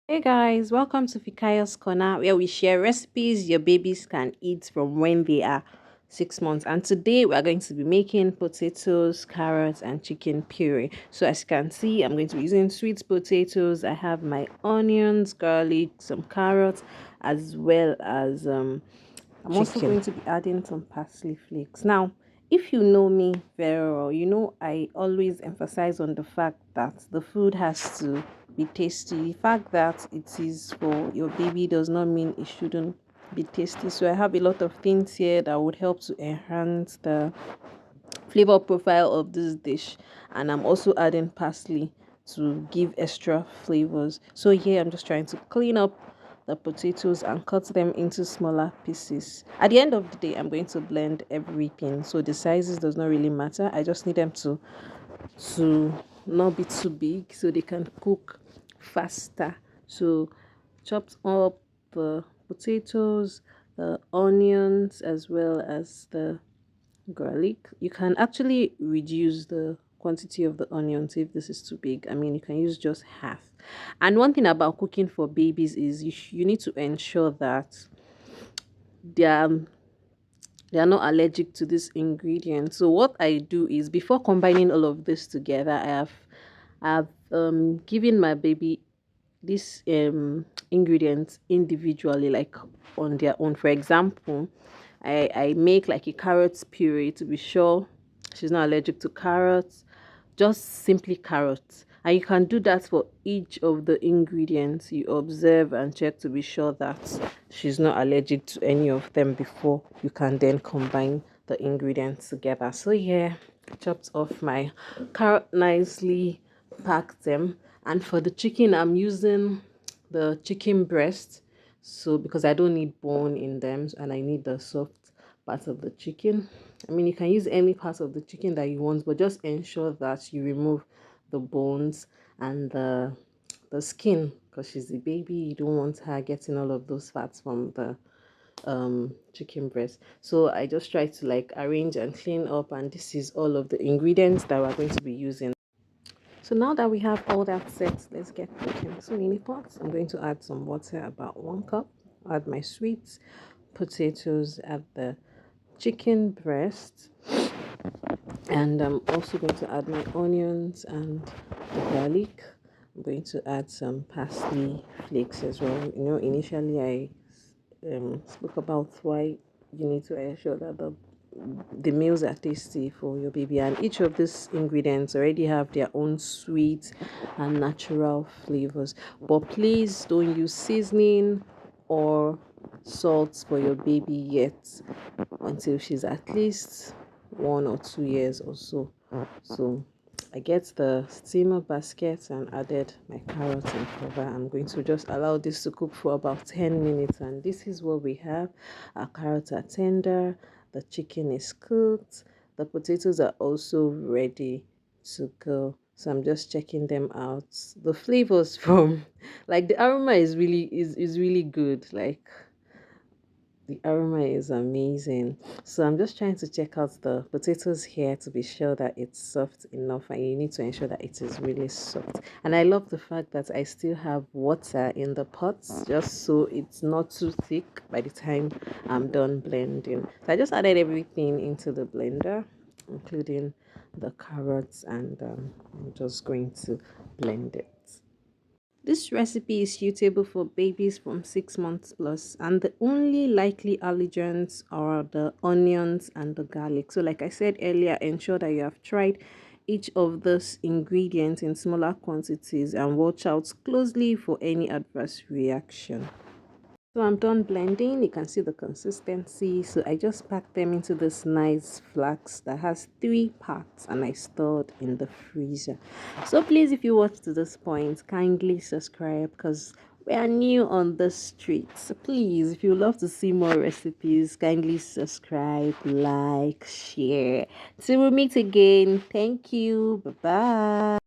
Hey guys, welcome to Fikayo's Corner where we share recipes your babies can eat from when they are 6 months. And today we are going to be making potatoes, carrots, and chicken puree. So as you can see, I'm going to be using sweet potatoes. I have my onions, garlic, some carrots, as well as I'm also Chicken. going to be adding some parsley flakes. Now, if you know me very well, you know I always emphasize on the fact that the food has to be tasty. The fact that it is for your baby does not mean it shouldn't be tasty. So I have a lot of things here that would help to enhance the flavor profile of this dish, and I'm also adding parsley to give extra flavors. So here I'm just trying to clean up the potatoes and cut them into smaller pieces. At the end of the day, I'm going to blend everything, so the sizes does not really matter. I just need them to not be too big so they can cook faster. So chopped up the potatoes, the onions, as well as the garlic. You can actually reduce the quantity of the onions if this is too big. I mean, you can use just half. And one thing about cooking for babies is you need to ensure that they are they are not allergic to this ingredient. So what I do is before combining all of this together, I've given my baby these ingredients individually, like on their own. For example, I make like a carrot puree to be sure she's not allergic to carrots, just simply carrots. And you can do that for each of the ingredients. You observe and check to be sure that she's not allergic to any of them before you can then combine the ingredients together. So yeah, chopped off my carrot nicely, packed them. And for the chicken, I'm using the chicken breast. So because I don't need bone in them and I need the soft part of the chicken. I mean, you can use any part of the chicken that you want, but just ensure that you remove the bones and the skin, because she's a baby. You don't want her getting all of those fats from the chicken breast. So I just try to like arrange and clean up, and this is all of the ingredients that we're going to be using. So now that we have all that set, let's get cooking. So in a pot, I'm going to add some water, about 1 cup. Add my sweet potatoes, add the chicken breast, and I'm also going to add my onions and the garlic. I'm going to add some parsley flakes as well. You know, initially I spoke about why you need to ensure that the meals are tasty for your baby, and each of these ingredients already have their own sweet and natural flavors. But please don't use seasoning or salt for your baby yet until she's at least 1 or 2 years or so. So I get the steamer basket and added my carrots and cover. I'm going to just allow this to cook for about 10 minutes, and this is what we have. Our carrots are tender, the chicken is cooked, the potatoes are also ready to go. So I'm just checking them out. The flavors from like the aroma is really good. Like the aroma is amazing. So I'm just trying to check out the potatoes here to be sure that it's soft enough, and you need to ensure that it is really soft. And I love the fact that I still have water in the pots just so it's not too thick by the time I'm done blending. So I just added everything into the blender, including the carrots, and I'm just going to blend it. This recipe is suitable for babies from 6 months plus, and the only likely allergens are the onions and the garlic. So, like I said earlier, ensure that you have tried each of those ingredients in smaller quantities and watch out closely for any adverse reaction. So I'm done blending. You can see the consistency. So I just packed them into this nice flask that has 3 parts, and I stored in the freezer. So please, if you watched to this point, kindly subscribe because we are new on the street. So please, if you love to see more recipes, kindly subscribe, like, share. Till we meet again. Thank you. Bye bye.